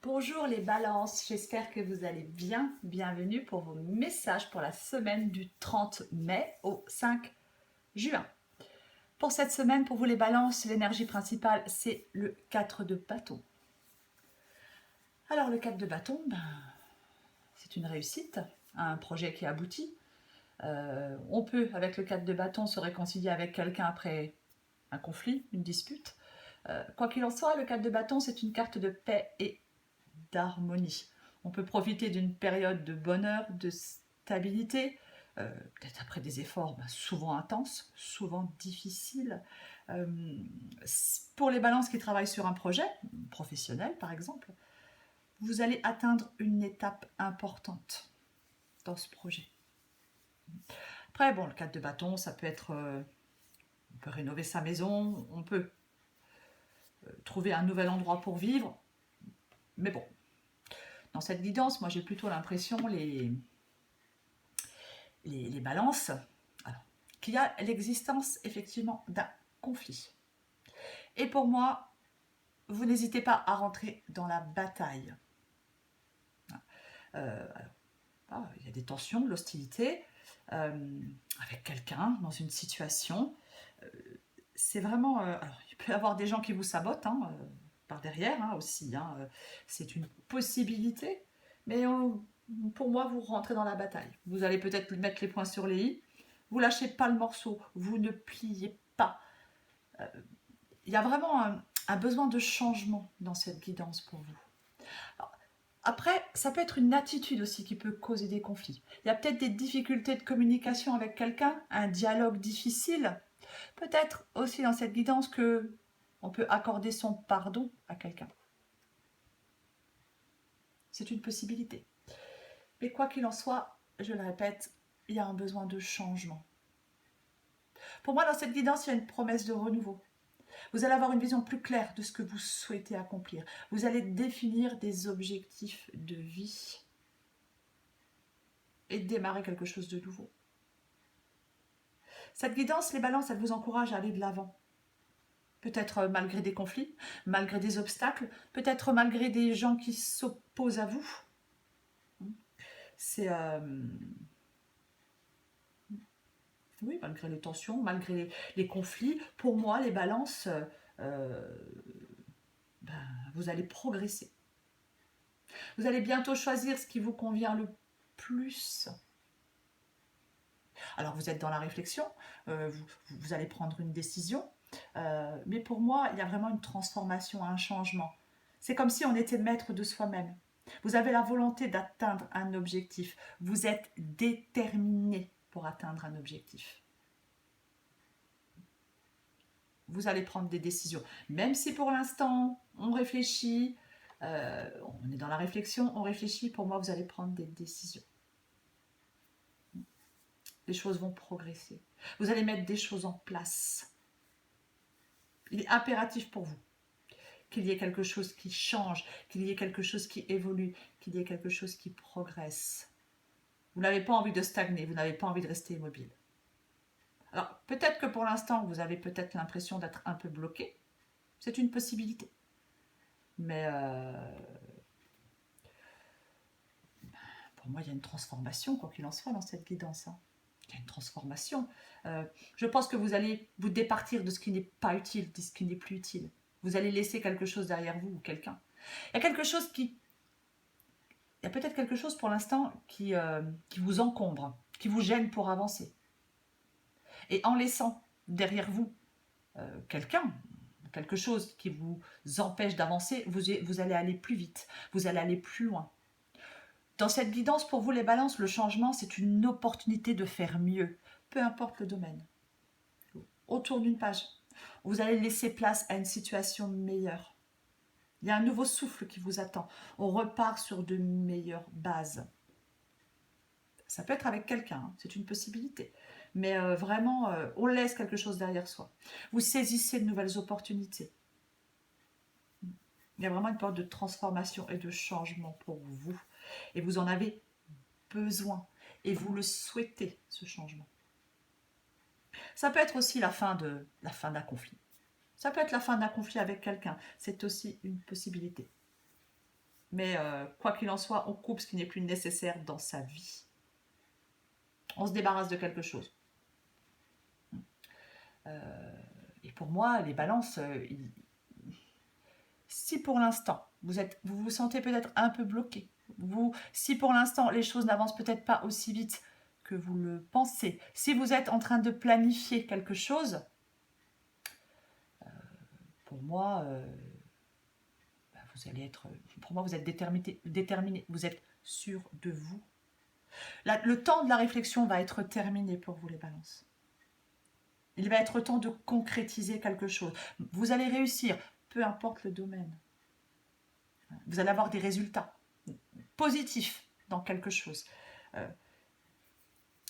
Bonjour les balances, j'espère que vous allez bien. Bienvenue pour vos messages pour la semaine du 30 mai au 5 juin. Pour cette semaine, pour vous les balances, l'énergie principale, c'est le 4 de bâton. Alors le 4 de bâton, c'est une réussite, un projet qui aboutit. On peut, avec le 4 de bâton, se réconcilier avec quelqu'un après un conflit, une dispute. Quoi qu'il en soit, le 4 de bâton, c'est une carte de paix et d'harmonie. On peut profiter d'une période de bonheur, de stabilité, peut-être après des efforts souvent intenses, souvent difficiles. Euh, pour les balances qui travaillent sur un projet professionnel, par exemple, vous allez atteindre une étape importante dans ce projet. Après, bon, le 4 de bâton, ça peut être... on peut rénover sa maison, on peut trouver un nouvel endroit pour vivre, mais bon, dans cette guidance, moi j'ai plutôt l'impression, les balances, alors, qu'il y a l'existence effectivement d'un conflit. Et pour moi, vous n'hésitez pas à rentrer dans la bataille. Il y a des tensions, de l'hostilité avec quelqu'un dans une situation. C'est vraiment... alors, il peut y avoir des gens qui vous sabotent par derrière aussi. C'est une possibilité. Mais pour moi, vous rentrez dans la bataille. Vous allez peut-être mettre les points sur les i. Vous lâchez pas le morceau. Vous ne pliez pas. Il y a vraiment un besoin de changement dans cette guidance pour vous. Alors, après, ça peut être une attitude aussi qui peut causer des conflits. Il y a peut-être des difficultés de communication avec quelqu'un, un dialogue difficile. Peut-être aussi dans cette guidance que on peut accorder son pardon à quelqu'un. C'est une possibilité. Mais quoi qu'il en soit, je le répète, il y a un besoin de changement. Pour moi, dans cette guidance, il y a une promesse de renouveau. Vous allez avoir une vision plus claire de ce que vous souhaitez accomplir. Vous allez définir des objectifs de vie et démarrer quelque chose de nouveau. Cette guidance, les balances, elle vous encourage à aller de l'avant. Peut-être malgré des conflits, malgré des obstacles, peut-être malgré des gens qui s'opposent à vous. C'est... oui, malgré les tensions, malgré les conflits, pour moi, les balances, vous allez progresser. Vous allez bientôt choisir ce qui vous convient le plus. Alors, vous êtes dans la réflexion, vous allez prendre une décision, mais pour moi, il y a vraiment une transformation, un changement. C'est comme si on était maître de soi-même. Vous avez la volonté d'atteindre un objectif. Vous êtes déterminé pour atteindre un objectif. Vous allez prendre des décisions. Même si pour l'instant, on réfléchit, on est dans la réflexion, on réfléchit, pour moi, vous allez prendre des décisions. Les choses vont progresser. Vous allez mettre des choses en place. Il est impératif pour vous qu'il y ait quelque chose qui change, qu'il y ait quelque chose qui évolue, qu'il y ait quelque chose qui progresse. Vous n'avez pas envie de stagner, vous n'avez pas envie de rester immobile. Alors, peut-être que pour l'instant, vous avez peut-être l'impression d'être un peu bloqué. C'est une possibilité. Mais pour moi, il y a une transformation, quoi qu'il en soit, dans cette guidance. Il y a une transformation. Je pense que vous allez vous départir de ce qui n'est pas utile, de ce qui n'est plus utile. Vous allez laisser quelque chose derrière vous ou quelqu'un. Il y a quelque chose qui... Il y a peut-être quelque chose pour l'instant qui vous encombre, qui vous gêne pour avancer. Et en laissant derrière vous quelqu'un, quelque chose qui vous empêche d'avancer, vous allez aller plus vite, vous allez aller plus loin. Dans cette guidance, pour vous les balances, le changement, c'est une opportunité de faire mieux, peu importe le domaine. Autour d'une page, vous allez laisser place à une situation meilleure. Il y a un nouveau souffle qui vous attend. On repart sur de meilleures bases. Ça peut être avec quelqu'un, c'est une possibilité. Mais vraiment, on laisse quelque chose derrière soi. Vous saisissez de nouvelles opportunités. Il y a vraiment une période de transformation et de changement pour vous. Et vous en avez besoin. Et vous le souhaitez, ce changement. Ça peut être aussi la fin d'un conflit. Ça peut être la fin d'un conflit avec quelqu'un. C'est aussi une possibilité. Mais quoi qu'il en soit, on coupe ce qui n'est plus nécessaire dans sa vie. On se débarrasse de quelque chose. Et pour moi, les balances, si pour l'instant, vous vous sentez peut-être un peu bloqué, si pour l'instant, les choses n'avancent peut-être pas aussi vite que vous le pensez, si vous êtes en train de planifier quelque chose, pour moi, vous allez être, pour moi, vous êtes déterminé, vous êtes sûr de vous. Le temps de la réflexion va être terminé pour vous, les balances. Il va être temps de concrétiser quelque chose. Vous allez réussir, peu importe le domaine. Vous allez avoir des résultats positifs dans quelque chose.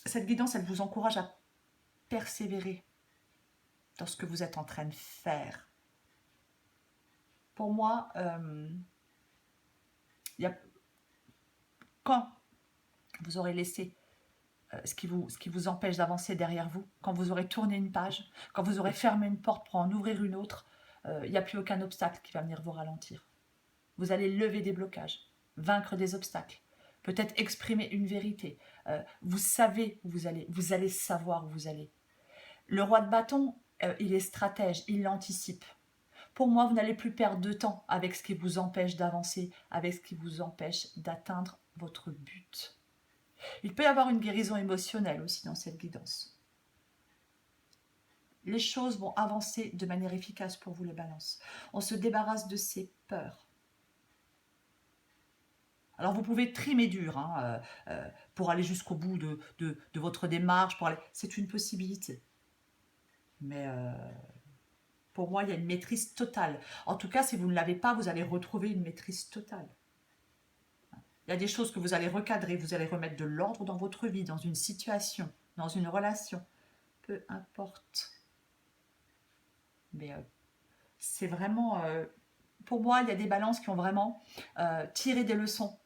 Cette guidance, elle vous encourage à persévérer dans ce que vous êtes en train de faire. Pour moi, quand vous aurez laissé ce qui vous empêche d'avancer derrière vous, quand vous aurez tourné une page, quand vous aurez fermé une porte pour en ouvrir une autre, il n'y a plus aucun obstacle qui va venir vous ralentir. Vous allez lever des blocages, vaincre des obstacles, peut-être exprimer une vérité. Vous savez où vous allez savoir où vous allez. Le roi de bâton, il est stratège, il l'anticipe. Pour moi, vous n'allez plus perdre de temps avec ce qui vous empêche d'avancer, avec ce qui vous empêche d'atteindre votre but. Il peut y avoir une guérison émotionnelle aussi dans cette guidance. Les choses vont avancer de manière efficace pour vous, les balances. On se débarrasse de ces peurs. Alors vous pouvez trimer dur pour aller jusqu'au bout de votre démarche. C'est une possibilité. Mais pour moi, il y a une maîtrise totale. En tout cas, si vous ne l'avez pas, vous allez retrouver une maîtrise totale. Il y a des choses que vous allez recadrer, vous allez remettre de l'ordre dans votre vie, dans une situation, dans une relation. Peu importe. Mais c'est vraiment... pour moi, il y a des balances qui ont vraiment tiré des leçons.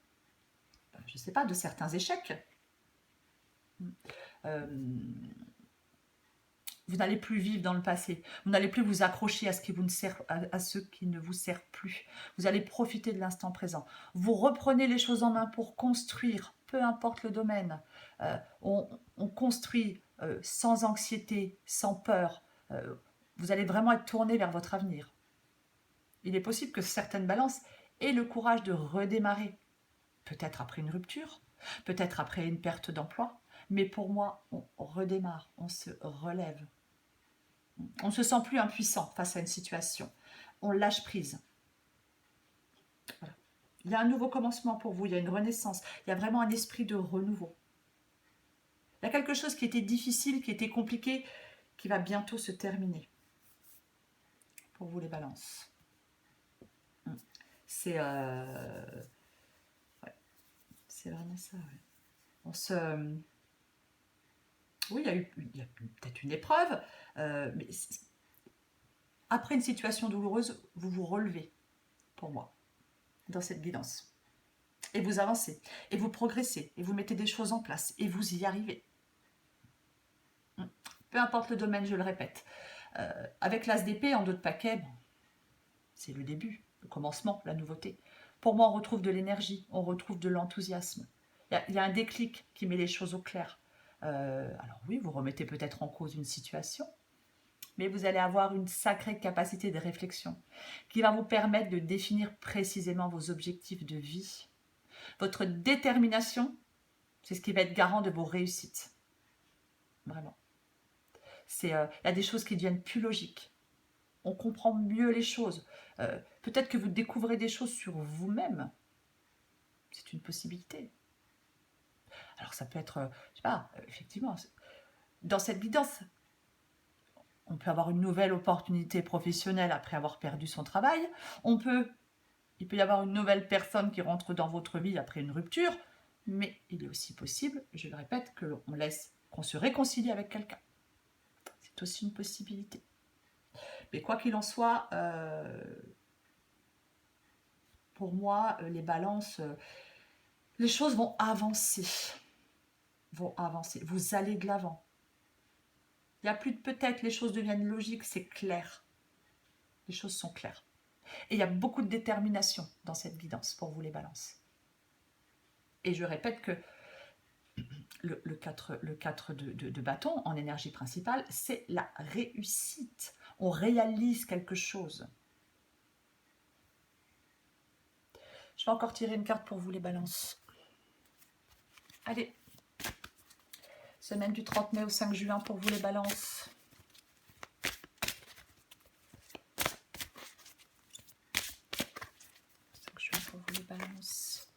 Je ne sais pas, de certains échecs. Vous n'allez plus vivre dans le passé. Vous n'allez plus vous accrocher à ce qui ne vous sert plus. Vous allez profiter de l'instant présent. Vous reprenez les choses en main pour construire, peu importe le domaine. On construit sans anxiété, sans peur. Vous allez vraiment être tourné vers votre avenir. Il est possible que certaines balances aient le courage de redémarrer. Peut-être après une rupture, peut-être après une perte d'emploi. Mais pour moi, on redémarre, on se relève. On ne se sent plus impuissant face à une situation. On lâche prise. Voilà. Il y a un nouveau commencement pour vous, il y a une renaissance, il y a vraiment un esprit de renouveau. Il y a quelque chose qui était difficile, qui était compliqué, qui va bientôt se terminer. Pour vous, les balances. C'est c'est vraiment ça. Ouais. Oui, il y a peut-être une épreuve, mais après une situation douloureuse, vous vous relevez, pour moi, dans cette guidance. Et vous avancez, et vous progressez, et vous mettez des choses en place, et vous y arrivez. Peu importe le domaine, je le répète. Avec l'As d'épée en dos de paquet, c'est le début, le commencement, la nouveauté. Pour moi, on retrouve de l'énergie, on retrouve de l'enthousiasme. Il y a un déclic qui met les choses au clair. Alors oui, vous remettez peut-être en cause une situation, mais vous allez avoir une sacrée capacité de réflexion qui va vous permettre de définir précisément vos objectifs de vie. Votre détermination, c'est ce qui va être garant de vos réussites. Vraiment. Il y a des choses qui deviennent plus logiques. On comprend mieux les choses. Peut-être que vous découvrez des choses sur vous-même. C'est une possibilité. Alors ça peut être, je sais pas, effectivement, dans cette guidance, on peut avoir une nouvelle opportunité professionnelle après avoir perdu son travail. Il peut y avoir une nouvelle personne qui rentre dans votre vie après une rupture. Mais il est aussi possible, je le répète, qu'on se réconcilie avec quelqu'un. C'est aussi une possibilité. Mais quoi qu'il en soit, pour moi, les balances, les choses vont avancer. Vous allez de l'avant. Il n'y a plus de peut-être, les choses deviennent logiques, c'est clair. Les choses sont claires. Et il y a beaucoup de détermination dans cette guidance pour vous les balances. Et je répète que le 4 de bâton en énergie principale, c'est la réussite. On réalise quelque chose. Je vais encore tirer une carte pour vous les balances. Allez. Semaine du 30 mai au 5 juin pour vous les balances. Pour vous les balances.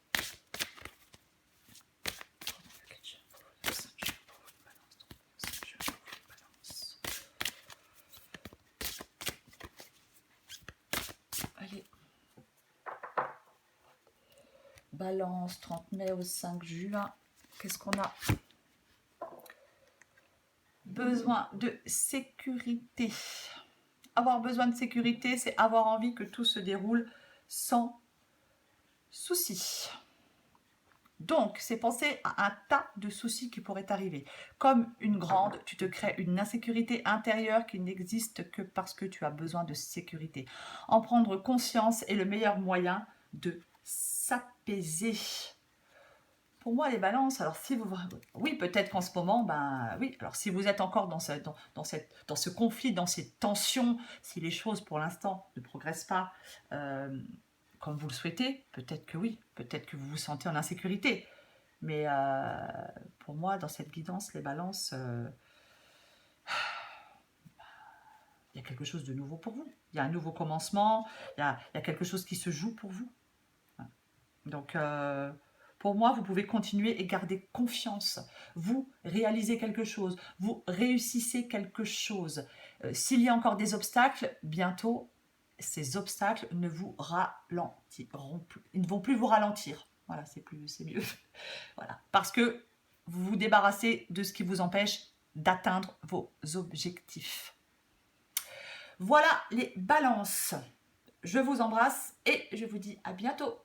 Allez. Balance, 30 mai au 5 juin. Qu'est-ce qu'on a? Besoin de sécurité. Avoir besoin de sécurité, c'est avoir envie que tout se déroule sans soucis. Donc, c'est penser à un tas de soucis qui pourraient arriver. Comme une grande, tu te crées une insécurité intérieure qui n'existe que parce que tu as besoin de sécurité. En prendre conscience est le meilleur moyen de s'apaiser. Pour moi, les balances, alors si vous... Oui, peut-être qu'en ce moment, ben oui, alors si vous êtes encore dans ce conflit, dans ces tensions, si les choses pour l'instant ne progressent pas comme vous le souhaitez, peut-être que oui, peut-être que vous vous sentez en insécurité. Mais pour moi, dans cette guidance, les balances, il y a quelque chose de nouveau pour vous. Il y a un nouveau commencement, il y a quelque chose qui se joue pour vous. Donc, pour moi, vous pouvez continuer et garder confiance. Vous réalisez quelque chose, vous réussissez quelque chose. S'il y a encore des obstacles, bientôt, ces obstacles ne vous ralentiront plus. Ils ne vont plus vous ralentir. Voilà, c'est mieux. Voilà. Parce que vous vous débarrassez de ce qui vous empêche d'atteindre vos objectifs. Voilà les balances. Je vous embrasse et je vous dis à bientôt.